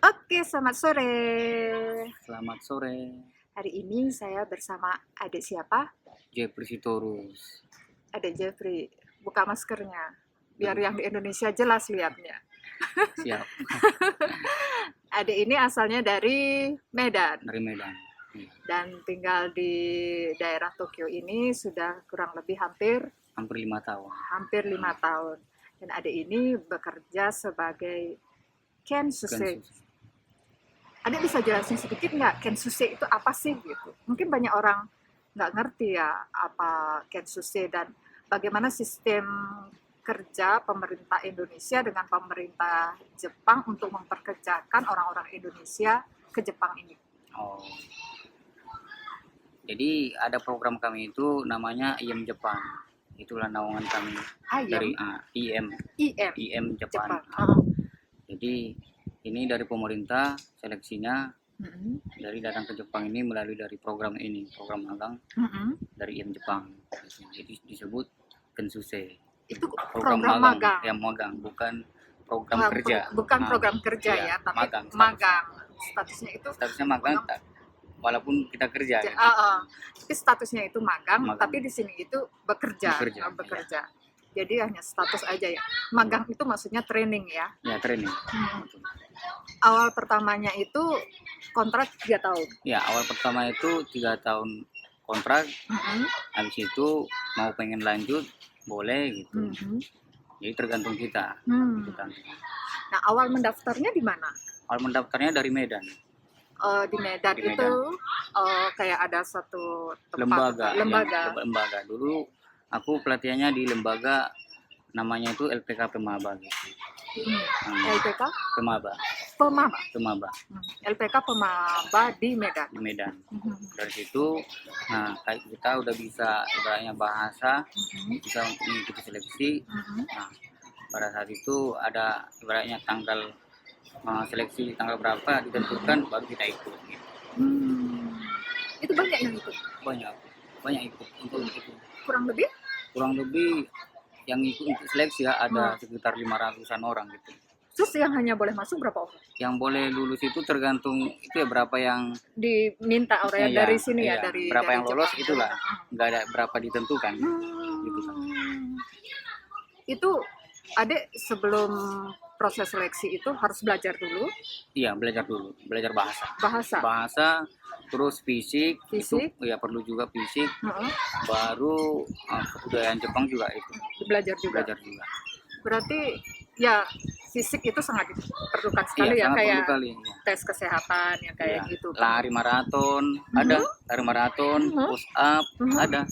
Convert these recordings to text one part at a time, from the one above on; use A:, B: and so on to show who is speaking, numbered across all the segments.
A: Oke, selamat sore.
B: Selamat sore,
A: Hari ini saya bersama adik siapa?
B: Jeffrey Sitorus.
A: Adik Jeffrey. Buka maskernya, biar
B: Duduk.
A: yang di Indonesia jelas lihatnya.
B: Siap,
A: Adik ini asalnya dari Medan
B: dari Medan. Iya,
A: dan tinggal di daerah Tokyo ini sudah kurang lebih
B: hampir 5 tahun.
A: hampir 5 tahun. Dan adik ini bekerja sebagai
B: Kan
A: Kensuse. Adik bisa jelasin sedikit nggak Kensuse itu apa sih gitu? Mungkin banyak orang nggak ngerti ya apa Kensuse dan bagaimana sistem kerja pemerintah Indonesia dengan pemerintah Jepang untuk memperkerjakan orang-orang Indonesia ke Jepang ini.
B: Oh, jadi ada program kami itu namanya IM Jepang. Itulah naungan kami dari
A: Ayam,
B: IM,
A: IM,
B: IM Jepang.
A: Jepang.
B: Jadi ini dari pemerintah seleksinya
A: Mm-mm.
B: dari datang ke Jepang ini melalui dari program ini, program magang
A: Mm-mm.
B: dari IM Jepang. Jadi disebut Kensuse.
A: Itu
B: Program
A: program magang.
B: yang magang, bukan program kerja.
A: Bukan
B: Nah,
A: program kerja
B: iya,
A: ya, tapi
B: magang,
A: magang. Statusnya itu
B: statusnya magang, walaupun kita kerja gitu.
A: tapi statusnya itu magang,
B: Magang.
A: tapi di sini itu bekerja.
B: Bekerja,
A: Jadi hanya status aja ya. Magang itu maksudnya training ya.
B: Ya training.
A: Awal pertamanya itu kontrak 3 tahun.
B: Ya awal pertama itu 3 tahun kontrak, habis itu mau pengen lanjut boleh gitu. Jadi tergantung kita.
A: Nah, awal mendaftarnya di mana?
B: Awal mendaftarnya dari Medan.
A: Di Medan
B: Di
A: itu kayak ada satu
B: Lembaga.
A: lembaga.
B: Dulu aku pelatihannya di lembaga namanya itu LPK Pemaba gitu.
A: LPK
B: Pemaba.
A: LPK Pemaba di Medan.
B: Di Medan. Dari situ, nah kayak kita udah bisa ibaratnya bahasa, bisa untuk mengikuti seleksi. Nah pada saat itu ada ibaratnya tanggal seleksi tanggal berapa ditentukan baru kita ikut. Gitu.
A: Itu banyak yang ikut.
B: Banyak ikut untuk itu.
A: Kurang lebih
B: yang ikut untuk seleksi ya ada sekitar 500-an orang gitu.
A: Terus yang hanya boleh masuk berapa orang?
B: Yang boleh lulus itu tergantung itu ya berapa yang
A: diminta orang dari sini ya, dari
B: berapa
A: dari
B: yang lolos
A: Jepang.
B: Itulah nggak ada berapa ditentukan gitu kan.
A: Itu adik sebelum proses seleksi itu harus belajar dulu.
B: Iya, belajar bahasa terus fisik. Itu ya perlu juga fisik. Baru kebudayaan Jepang juga itu belajar juga.
A: Berarti ya fisik itu sangat diperlukan sekali ya, kayak tes kesehatan ya kayak gitu.
B: Lari maraton ada, lari maraton, push up ada.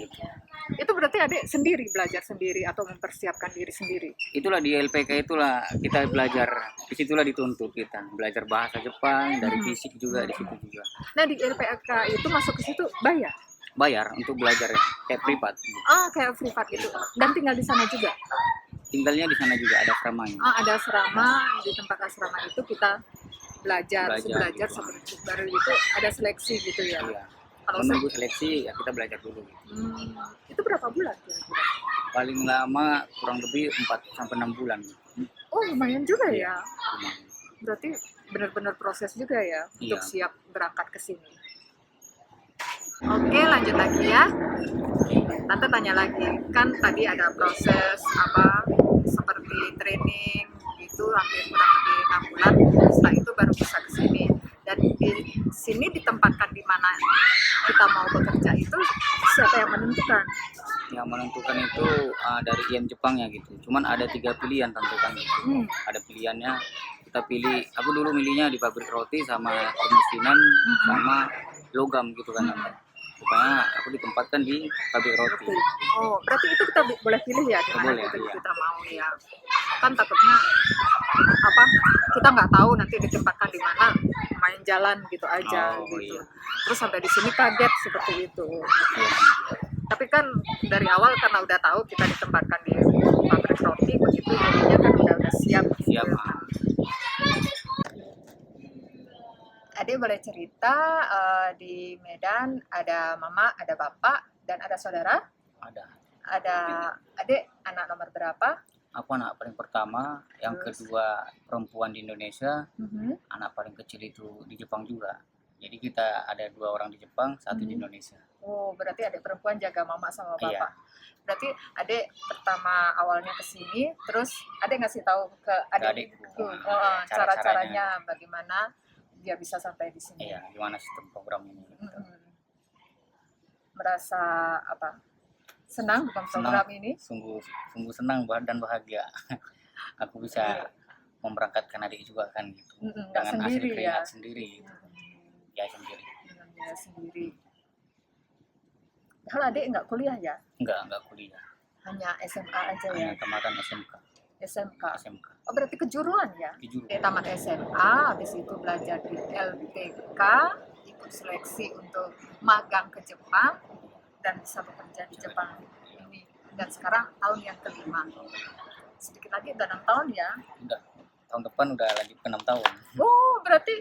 B: Gitu.
A: Itu berarti adik sendiri belajar sendiri atau mempersiapkan diri sendiri?
B: Itulah di LPK itulah kita belajar, disitulah dituntut kita belajar bahasa Jepang, dari fisik juga di situ juga.
A: Nah di LPK itu masuk ke situ
B: bayar untuk belajar kayak privat.
A: Kayak privat gitu. Dan tinggal di sana juga?
B: Tinggalnya di sana juga, ada asramanya.
A: Ada asrama, di tempat asrama itu kita belajar gitu. Seperti baru itu ada seleksi gitu ya.
B: Iya. Kalau menunggu seleksi ya kita belajar dulu.
A: Itu berapa bulan kira-kira?
B: Paling lama kurang lebih 4-6 bulan.
A: Oh lumayan juga ya.
B: Lumayan.
A: Berarti benar-benar proses juga ya untuk siap berangkat ke sini. Oke, lanjut lagi ya. Tante tanya lagi, kan tadi ada proses seperti training gitu hampir kurang lebih 6 bulan. Setelah itu baru bisa ke sini. Dan di sini ditempatkan di mana kita mau bekerja itu siapa yang menentukan?
B: Yang menentukan itu dari IM Jepangnya gitu. Cuman ada 3 pilihan tentukan gitu. Ada pilihannya, kita pilih. Aku dulu milihnya di pabrik roti sama kemiskinan sama logam gitu kan. Pokoknya aku ditempatkan di pabrik roti.
A: Oh, berarti itu kita boleh pilih ya di mana kita mau ya. Kan takutnya kita nggak tahu nanti ditempatkan di mana, main jalan gitu aja gitu. Iya. Terus sampai di sini kaget seperti itu. Tapi kan dari awal karena udah tahu kita ditempatkan di pabrik roti begitu, jadinya kan udah siap. Adik boleh cerita di Medan ada mama, ada bapak, dan ada saudara?
B: Ada.
A: Adik anak nomor berapa?
B: Aku anak paling pertama, yang
A: Terus?
B: kedua perempuan di Indonesia,
A: Mhm.
B: anak paling kecil itu di Jepang juga. Jadi kita ada 2 orang di Jepang, 1 di
A: Mhm.
B: Indonesia.
A: Oh, berarti adik perempuan jaga mama sama
B: Iya,
A: bapak. Berarti adik pertama awalnya ke sini, terus adik ngasih tahu ke adik
B: adikku,
A: cara-caranya bagaimana dia bisa sampai di sini.
B: iya, gimana sistem program ini.
A: Mhm. Merasa apa? Senang dengan
B: Senang,
A: program ini?
B: sungguh sungguh senang dan bahagia. Aku bisa memberangkatkan adik juga kan gitu.
A: Nggak
B: Dengan hasil
A: sendiri ya.
B: keringat sendiri, ya sendiri.
A: Dengan dia sendiri. Kalau adik nggak kuliah ya,
B: Enggak kuliah.
A: hanya SMA aja ya,
B: Hanya tamatan SMK.
A: SMK. Oh, berarti kejuruan ya?
B: Jujur.
A: Dia tamat SMA, habis itu belajar di LPK, ikut seleksi untuk magang ke Jepang, dan bisa bekerja di Jepang ini. Dan sekarang tahun yang kelima. Sedikit lagi udah 6 tahun ya.
B: Udah tahun depan udah lanjut ke 6 tahun.
A: Oh, berarti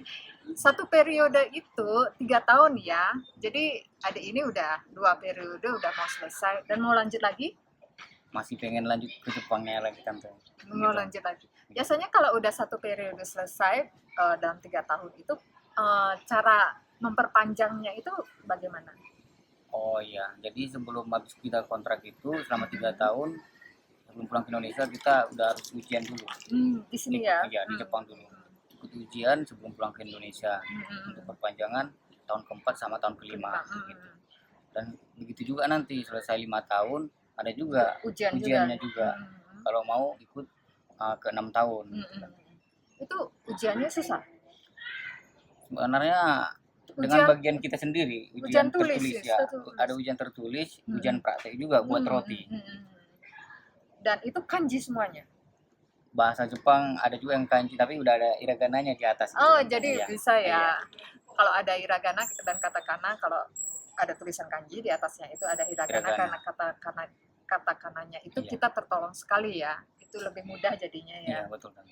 A: satu periode itu 3 tahun ya. Jadi adik ini udah 2 periode udah mau selesai dan mau lanjut lagi.
B: Masih pengen lanjut ke Jepangnya lagi tante.
A: Mau lanjut lagi. Biasanya kalau udah satu periode selesai dalam 3 tahun itu cara memperpanjangnya itu bagaimana?
B: Oh iya, jadi sebelum habis kita kontrak itu selama 3 tahun sebelum pulang ke Indonesia kita udah harus ujian dulu.
A: Di sini ya?
B: Iya, di Jepang dulu. Ikut ujian sebelum pulang ke Indonesia. Untuk perpanjangan tahun keempat sama tahun kelima. Gitu. Dan begitu juga nanti selesai 5 tahun ada juga ujiannya juga. Kalau mau ikut ke 6 tahun.
A: Itu ujiannya susah?
B: Sebenarnya dengan bagian kita sendiri, ujian tertulis ya. Ada ujian tertulis, ujian praktek juga buat roti.
A: Dan itu kanji semuanya?
B: Bahasa Jepang ada juga yang kanji, tapi udah ada hiragananya di atas.
A: Oh,
B: gitu.
A: jadi
B: Iya.
A: bisa ya.
B: Iya.
A: Kalau ada hiragana dan katakana, kalau ada tulisan kanji di atasnya itu ada hiragana, karena katakananya itu
B: Iya.
A: kita tertolong sekali ya. Itu lebih mudah jadinya ya.
B: Iya, betul kan.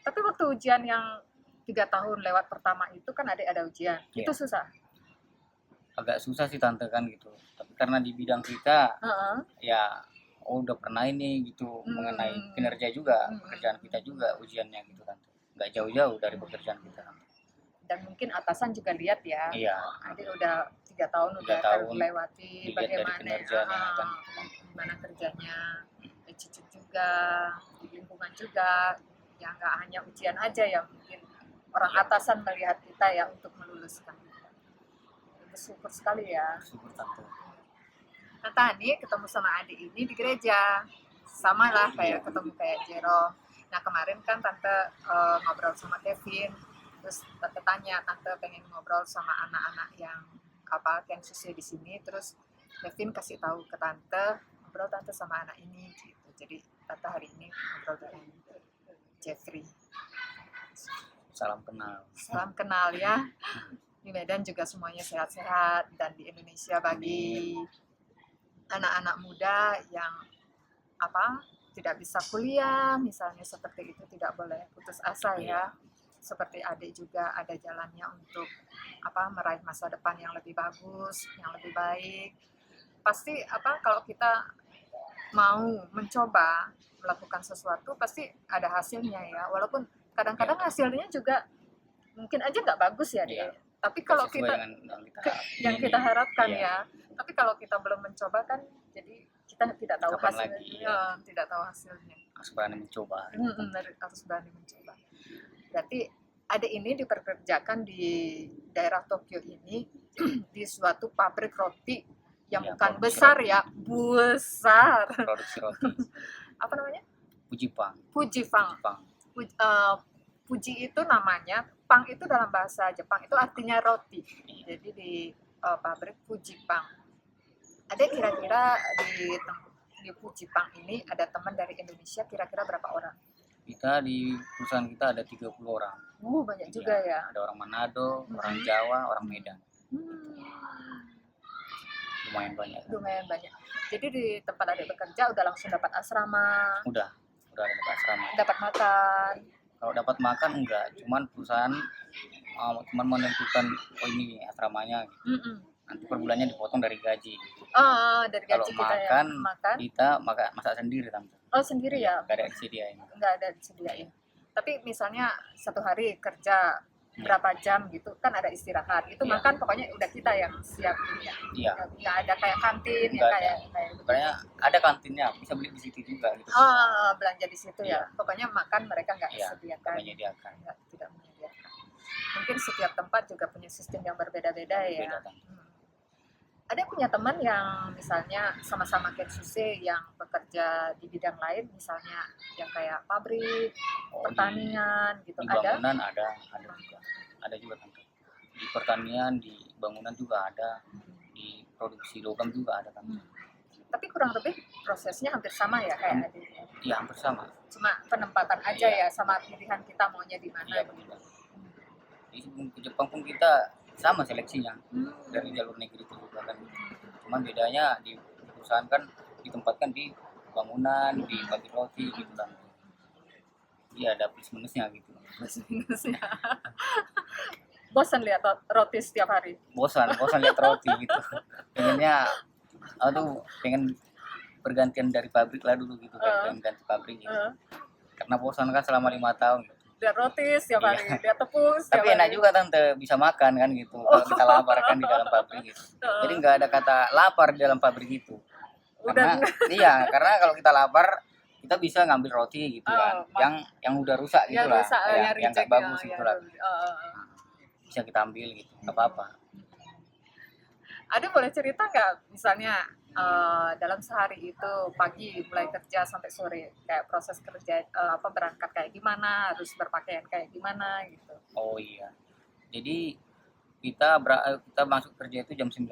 A: Tapi waktu ujian yang 3 tahun lewat pertama itu kan ada ujian.
B: Iya.
A: Itu susah.
B: Agak susah sih tante kan gitu. Tapi karena di bidang kita ya udah pernah ini gitu mengenai kinerja juga, pekerjaan kita juga ujiannya gitu tante. Nggak jauh-jauh dari pekerjaan kita.
A: Dan mungkin atasan juga lihat ya.
B: Iya.
A: Adik udah 3 tahun udah terlewati bagaimana gimana kerjanya, cucu juga, di lingkungan juga, ya nggak hanya ujian aja ya, mungkin orang atasan melihat kita ya untuk meluluskan. Bersyukur sekali ya.
B: Bersyukur tante.
A: Nah tadi ketemu sama adik ini di gereja, sama lah kayak ketemu kayak Jero. Nah kemarin kan tante ngobrol sama Kevin, terus tante tanya, tante pengen ngobrol sama anak-anak yang susi di sini, terus Kevin kasih tahu ke tante, ngobrol tante sama anak ini gitu. Jadi tante hari ini ngobrol dengan Jeffrey.
B: Salam kenal
A: Ya. Di Medan juga semuanya sehat-sehat, dan di Indonesia bagi anak-anak muda yang tidak bisa kuliah misalnya seperti itu, tidak boleh putus asa ya. Seperti adik juga ada jalannya untuk meraih masa depan yang lebih bagus, yang lebih baik. Pasti kalau kita mau mencoba melakukan sesuatu pasti ada hasilnya ya, walaupun kadang-kadang hasilnya juga mungkin aja nggak bagus ya dia. Tapi kalau kita yang kita harapkan ya, tapi kalau kita belum mencoba kan jadi kita tidak tahu hasilnya, tidak tahu hasilnya.
B: Harus berani mencoba.
A: Harus berani mencoba. Berarti adik ini dipekerjakan di daerah Tokyo ini di suatu pabrik roti yang bukan besar roti. Ya, besar.
B: Produksi roti.
A: Apa namanya?
B: Fujipang.
A: Fuji itu namanya, pang itu dalam bahasa Jepang itu artinya roti. Jadi di pabrik Fujipang. Ada kira-kira di Fujipang ini ada teman dari Indonesia kira-kira berapa orang?
B: Kita di perusahaan kita ada 30 orang.
A: Banyak juga ya.
B: Ada orang Manado, orang Jawa, orang Medan. Lumayan banyak. Jadi di tempat adik bekerja udah langsung dapat asrama? Udah ada dapat asrama. Dapat makan? Kalau dapat makan enggak, cuman perusahaan cuman menentukan ini asramanya gitu. Nanti per bulannya dipotong dari gaji. Dari gaji kalau kita makan, kita masak sendiri tante.
A: Oh, sendiri ya?
B: Nggak ada disediain.
A: Nggak ada disediain. Tapi misalnya satu hari kerja berapa jam gitu kan ada istirahat itu
B: Iya.
A: makan pokoknya udah kita yang siap ini ya.
B: Iya.
A: Nggak ada kayak kantin ya
B: Nggak
A: kayak
B: ada.
A: kayak gitu.
B: Pokoknya ada kantinnya, bisa beli di situ juga gitu.
A: Oh, belanja di situ
B: Iya.
A: ya. Pokoknya makan mereka nggak
B: Iya,
A: sediakan.
B: menyediakan.
A: Tidak menyediakan. Mungkin setiap tempat juga punya sistem yang berbeda-beda ya.
B: Beda, Tante.
A: Ada punya teman yang misalnya sama-sama Kensuse yang bekerja di bidang lain, misalnya yang kayak pabrik,
B: Oh,
A: pertanian gitu.
B: di
A: Ada?
B: bangunan ada juga Tante. Di pertanian, di bangunan juga ada, di produksi logam juga ada Tante.
A: Tapi kurang lebih prosesnya hampir sama ya kayak adik.
B: Iya, hampir sama.
A: Cuma penempatan aja
B: Iya.
A: ya sama pilihan kita maunya di mana.
B: Iya, betul. Di sebelum ke Jepang pun kita sama seleksinya dari jalur negeri itu juga kan. Cuman bedanya di perusahaan kan ditempatkan di bangunan, di pabrik roti gitu kan. Iya, ada plus minusnya gitu.
A: Plus minusnya. Bosan lihat roti setiap hari.
B: Bosan lihat roti gitu. Pengennya pengen pergantian dari pabrik lah dulu gitu kan, pengen ganti pabrik gitu. Karena bosan kan selama 5 tahun gitu.
A: Lihat roti setiap
B: Iya.
A: hari, lihat tepung setiap
B: Tapi enak
A: hari.
B: juga Tante, bisa makan kan gitu. Kalau kita lapar kan di dalam pabrik gitu. Jadi nggak ada kata lapar di dalam pabrik itu.
A: Udah
B: Karena kalau kita lapar kita bisa ngambil roti gitu kan, yang udah rusak gitu
A: ya
B: lah,
A: rusak,
B: yang
A: reject
B: nggak bagus
A: ya,
B: gitu lah,
A: ya.
B: bisa kita ambil gitu, nggak apa-apa.
A: Ada boleh cerita nggak misalnya dalam sehari itu pagi mulai kerja sampai sore kayak proses kerja berangkat kayak gimana, harus berpakaian kayak gimana gitu.
B: Oh iya, jadi kita masuk kerja itu jam 9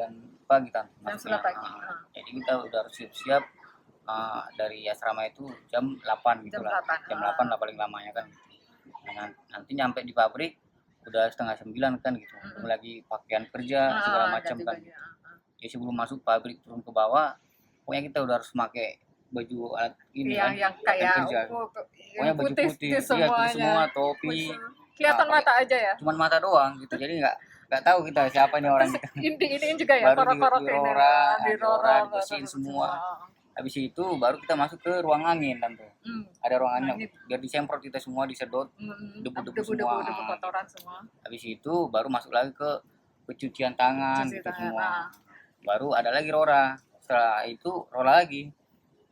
B: pagi Tante.
A: Jam 9 pagi.
B: Jadi kita udah harus siap-siap dari asrama itu jam 8 gitu
A: Jam
B: lah.
A: 8.
B: Jam 8 lah paling lamanya kan. Nah, nanti nyampe di pabrik udah setengah 9 kan gitu. Lagi pakaian kerja segala macam kan. Ya sebelum masuk pabrik turun ke bawah, pokoknya kita udah harus pakai baju alat ini kan.
A: Yang kayak
B: kerja. Pokoknya baju putih, iya,
A: semuanya.
B: semua, topi.
A: Kelihatan mata aja ya.
B: Cuman mata doang gitu. Jadi nggak tahu kita siapa nih orang kita.
A: Ini juga ya,
B: Baru
A: korok-korok
B: di Rora, dibersihin semua. Habis itu baru kita masuk ke ruang angin Tante. Ada ruang angin biar disemprot kita semua, disedot debu-debu semua.
A: Debu kotoran semua.
B: Habis itu baru masuk lagi ke pencucian tangan gitu semua. Baru ada lagi Rora. Setelah itu Rora lagi.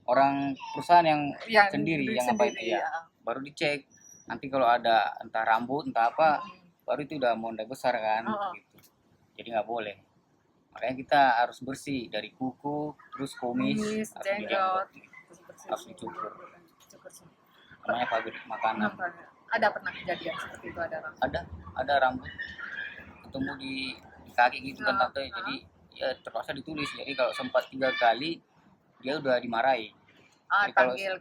B: Orang perusahaan yang sendiri yang apa itu ya. Baru dicek. Nanti kalau ada entah rambut entah apa, baru itu udah mondar besar kan gitu. Jadi nggak boleh. Makanya kita harus bersih dari kuku, terus kumis,
A: jenggot,
B: harus dicukur. Namanya pabrik makanan.
A: Ada pernah kejadian seperti itu
B: Ada rambut ketemu di kaki gitu kan Tante. Jadi ya terpaksa ditulis. Jadi kalau sempat 3 kali dia udah dimarahi.
A: Dipanggil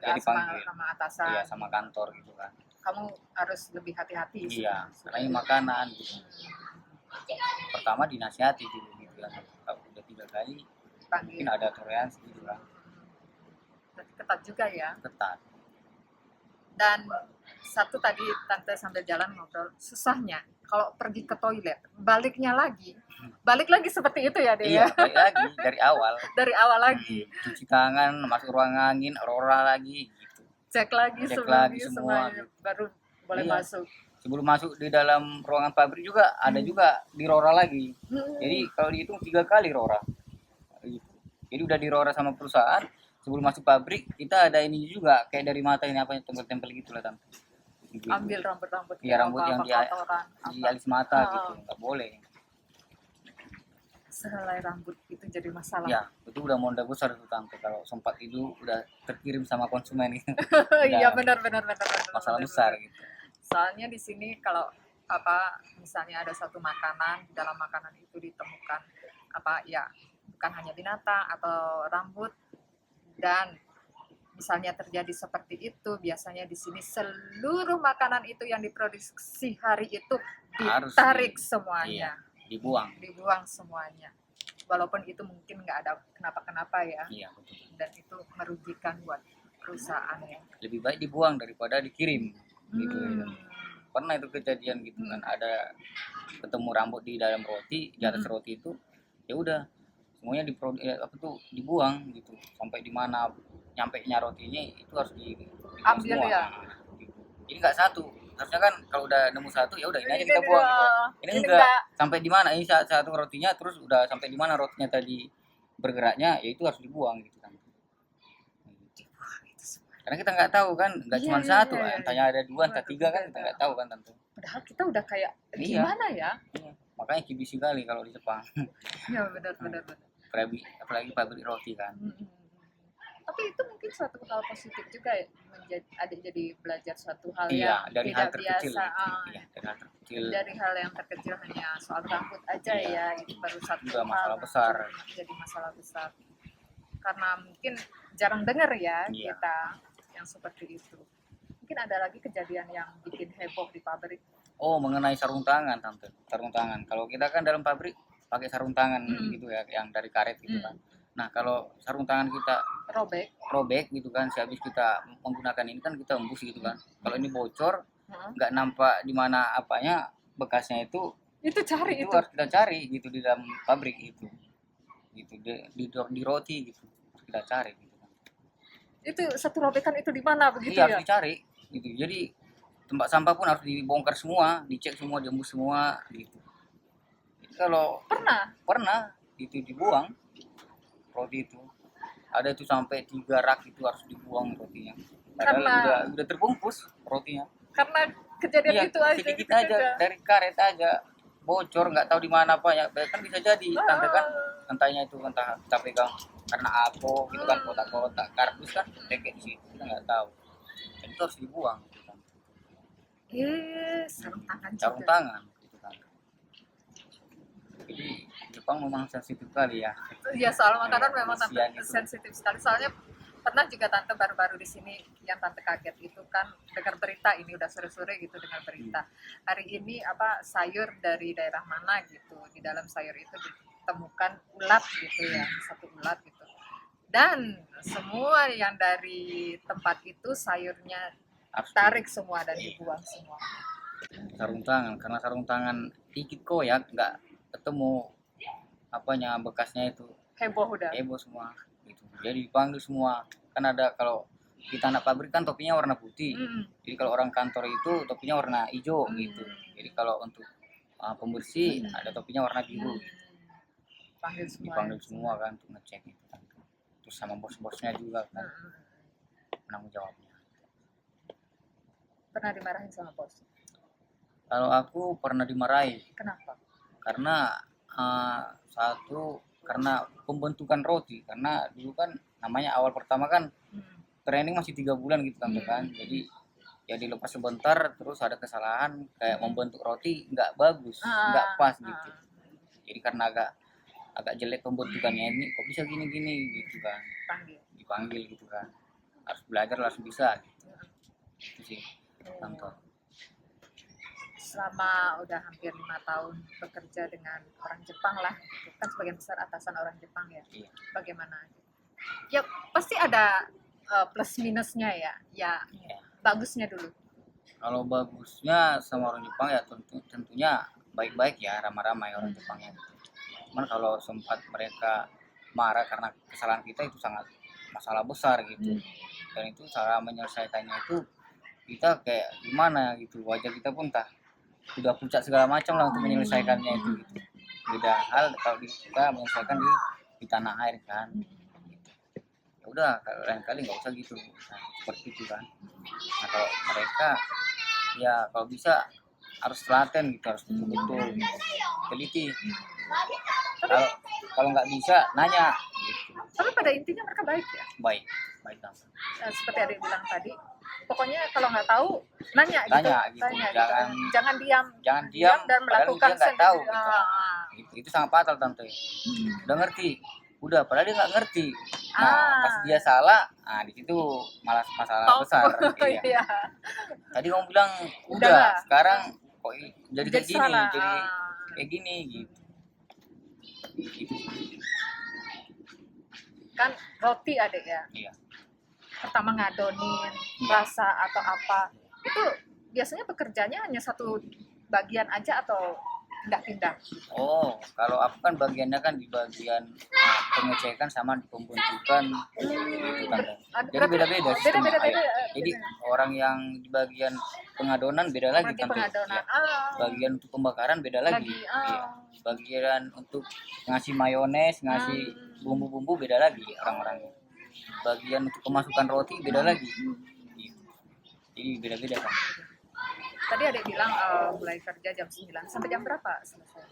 A: sama atasan.
B: Iya, sama kantor gitu kan.
A: Kamu harus lebih hati-hati.
B: Iya, karena ini makanan gitu. Pertama dinasihati dulu gitu kan. Kalau udah 3 kali mungkin ada toleransi gitu kan.
A: Berarti ketat juga ya.
B: Ketat.
A: Dan satu tadi Tante sambil jalan ngobrol, susahnya kalau pergi ke toilet, balik lagi seperti itu ya dia.
B: Iya, balik lagi dari awal
A: lagi.
B: Cuci tangan, masuk ruang angin, Rora lagi gitu.
A: Cek lagi semua
B: gitu.
A: baru boleh masuk.
B: Sebelum masuk di dalam ruangan pabrik juga ada juga di Rora lagi. Jadi kalau dihitung 3 kali Rora. Gitu. Jadi udah di Rora sama perusahaan. Sebelum masuk pabrik kita ada ini juga kayak dari mata ini apa tempel-tempel gitu lah Tante. Gitu.
A: Ambil rambut.
B: Iya, rambut yang di alis mata gitu, nggak boleh.
A: Sehelai rambut itu jadi masalah.
B: Ya, itu udah mondar besar tuh Tante. Kalau sempat itu udah terkirim sama konsumen gitu.
A: Iya benar.
B: Masalah besar gitu.
A: Soalnya di sini kalau misalnya ada satu makanan, di dalam makanan itu ditemukan bukan hanya binatang atau rambut, dan misalnya terjadi seperti itu, biasanya di sini seluruh makanan itu yang diproduksi hari itu ditarik semuanya.
B: Iya,
A: dibuang semuanya. Walaupun itu mungkin nggak ada kenapa-kenapa ya.
B: Iya, betul.
A: Dan itu merugikan buat perusahaan ya.
B: Lebih baik dibuang daripada dikirim gitu. Pernah itu kejadian gitu kan, ada ketemu rambut di dalam roti, di atas roti itu, ya udah semuanya dibuang gitu, sampai di mana nyampe nya rotinya itu harus dibuang
A: Ambil
B: semua.
A: ya?
B: Gitu. Jadi nggak satu, harusnya kan kalau udah nemu satu ya udah ini aja
A: Ini
B: kita buang gitu. Ini enggak,
A: enggak.
B: sampai di mana ini satu rotinya, terus udah sampai di mana rotinya tadi bergeraknya, ya itu harus dibuang gitu kan. Karena kita nggak tahu kan, nggak
A: Iya,
B: cuma
A: iya,
B: satu,
A: iya, iya.
B: entahnya ada dua, entah tiga kan, kita nggak tahu kan tentu.
A: Padahal kita udah kayak
B: Iya.
A: gimana ya?
B: Iya. Makanya kibisi kali kalau di Jepang.
A: Ya benar.
B: apalagi pabrik roti kan.
A: Tapi itu mungkin suatu hal positif juga ya, adik jadi belajar suatu hal
B: Iya,
A: yang
B: dari
A: tidak
B: hal terkecil
A: biasa.
B: gitu. Iya, dari hal terkecil
A: Dari hal yang terkecil hanya soal rambut aja
B: Iya.
A: ya, itu baru satu
B: Udah
A: hal
B: masalah besar.
A: jadi masalah besar. Karena mungkin jarang dengar ya
B: Iya.
A: kita yang seperti itu. Mungkin ada lagi kejadian yang bikin heboh di pabrik.
B: Oh, mengenai sarung tangan tante, sarung tangan. Kalau kita kan dalam pabrik pakai sarung tangan gitu ya, yang dari karet gitu kan. Nah, kalau sarung tangan kita robek gitu kan, sehabis kita menggunakan ini kan kita embus gitu kan. Kalau ini bocor, nggak nampak di mana apanya bekasnya itu
A: cari itu.
B: harus kita cari gitu di dalam pabrik itu. Gitu di roti gitu. Kita cari gitu kan.
A: Itu satu robekan itu di mana begitu
B: Iya,
A: ya?
B: harus dicari gitu. Jadi tempat sampah pun harus dibongkar semua, dicek semua, diembus semua gitu. Jadi kalau pernah itu dibuang roti itu, ada itu sampai 3 rak itu harus dibuang rotinya. Padahal udah terbungkus rotinya.
A: Karena kejadian
B: Iya,
A: itu aja.
B: sedikit aja dari karet aja bocor, nggak tahu di mana apa ya, kan bisa jadi tante kan, entahnya itu entah kita pegang karena apa gitu kan, kotak-kotak kardus kan pakai di situ, kita nggak tahu. Dan itu harus dibuang gitu kan.
A: Sarung tangan
B: Sarung tangan gitu kan. Jadi Jepang memang sensitif kali ya.
A: Iya, soal makanan memang tante
B: Gitu.
A: sensitif sekali. Soalnya pernah juga tante baru-baru di sini yang tante kaget itu kan dengar berita, ini udah sore-sore gitu dengar berita. Hari ini sayur dari daerah mana gitu. Di dalam sayur itu ditemukan ulat gitu ya, satu ulat gitu. Dan semua yang dari tempat itu sayurnya tarik semua dan dibuang semua.
B: Sarung tangan, karena sarung tangan dikit koyak, nggak ketemu apanya bekasnya itu,
A: heboh
B: semua gitu. Jadi dipanggil semua, kan ada kalau kita anak pabrik kan topinya warna putih, jadi kalau orang kantor itu topinya warna hijau gitu. Jadi kalau untuk pembersih ada topinya warna biru. Dipanggil semua kan untuk ngecek gitu kan. Terus sama bos-bosnya juga kan penanggung jawabnya.
A: Pernah dimarahin sama bos?
B: Kalau aku pernah dimarahi.
A: Kenapa?
B: Karena karena pembentukan roti, karena dulu kan namanya awal pertama kan training masih 3 bulan gitu kan. Jadi ya dilepas sebentar, terus ada kesalahan kayak membentuk roti nggak bagus, nggak pas gitu. Jadi karena agak jelek pembentukannya, ini kok bisa gini gitu kan, dipanggil gitu kan, harus belajar langsung bisa gitu. Itu sih contoh.
A: Selama udah hampir 5 tahun bekerja dengan orang Jepang lah, kan sebagian besar atasan orang Jepang ya.
B: Iya.
A: Bagaimana? Ya pasti ada plus minusnya ya. Ya bagusnya dulu.
B: Kalau bagusnya sama orang Jepang ya tentunya baik-baik ya, ramah-ramah ya orang Jepangnya. Cuman kalau sempat mereka marah karena kesalahan kita, itu sangat masalah besar gitu. Dan itu cara menyelesaikannya itu kita kayak gimana gitu, wajah kita pun udah pucat segala macam lah untuk menyelesaikannya itu gitu. Beda hal kalau kita menyelesaikan di tanah air kan. Ya udah, lain kali nggak usah gitu. Nah, seperti itu kan. Nah, kalau mereka ya kalau bisa harus telaten gitu, harus betul-betul teliti. Kalau nggak bisa nanya gitu.
A: Tapi pada intinya mereka baik ya.
B: Baik
A: seperti ada yang bilang tadi, pokoknya kalau nggak tahu nanya gitu. Jangan diam dan melakukan
B: nggak tahu gitu. Itu sangat fatal tante. Udah ngerti, udah padahal dia nggak ngerti. Nah pas dia salah, di situ malah masalah besar. Iya. Tadi kamu bilang udah, sekarang kok jadi kayak gini, jadi kayak gini gitu.
A: Kan roti adek ya.
B: Iya.
A: Pertama ngadonin rasa atau apa, itu biasanya bekerjanya hanya satu bagian aja atau pindah-pindah?
B: Oh, kalau aku kan bagiannya kan di bagian pengecekan sama pembentukan gitu tante. Jadi
A: Berarti
B: beda-beda sistem.
A: beda-beda.
B: Jadi orang yang di bagian pengadonan beda lagi
A: Nanti
B: tante.
A: pengadonan.
B: Iya. Bagian untuk pembakaran beda lagi. Iya. Bagian untuk ngasih mayones, ngasih bumbu-bumbu beda lagi orang-orangnya. Bagian untuk pemasukan roti beda lagi. Gitu. Jadi beda-beda kan.
A: Tadi adek bilang mulai kerja jam 9 sampai jam berapa selesai?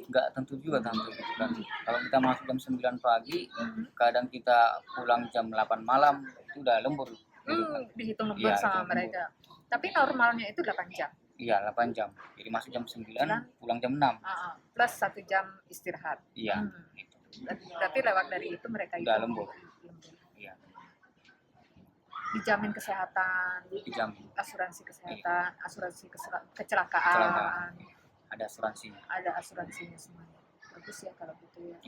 B: Nggak tentu juga tante gitu kan. Kalau kita masuk jam 9 pagi, kadang kita pulang jam 8 malam, itu udah lembur. Gitu kan.
A: Dihitung lembur
B: Iya,
A: sama
B: hitung lembur.
A: mereka. Tapi normalnya itu 8 jam.
B: Iya, 8 jam. Jadi masuk jam 9, pulang jam 6.
A: Plus 1 jam istirahat.
B: Iya. Gitu.
A: Berarti lewat dari itu mereka
B: Udah
A: itu
B: lembur. Iya.
A: dijamin kesehatan,
B: Dijamin.
A: asuransi kesehatan, asuransi kecelakaan,
B: Ada asuransinya.
A: ada asuransinya semuanya. Bagus ya kalau gitu ya.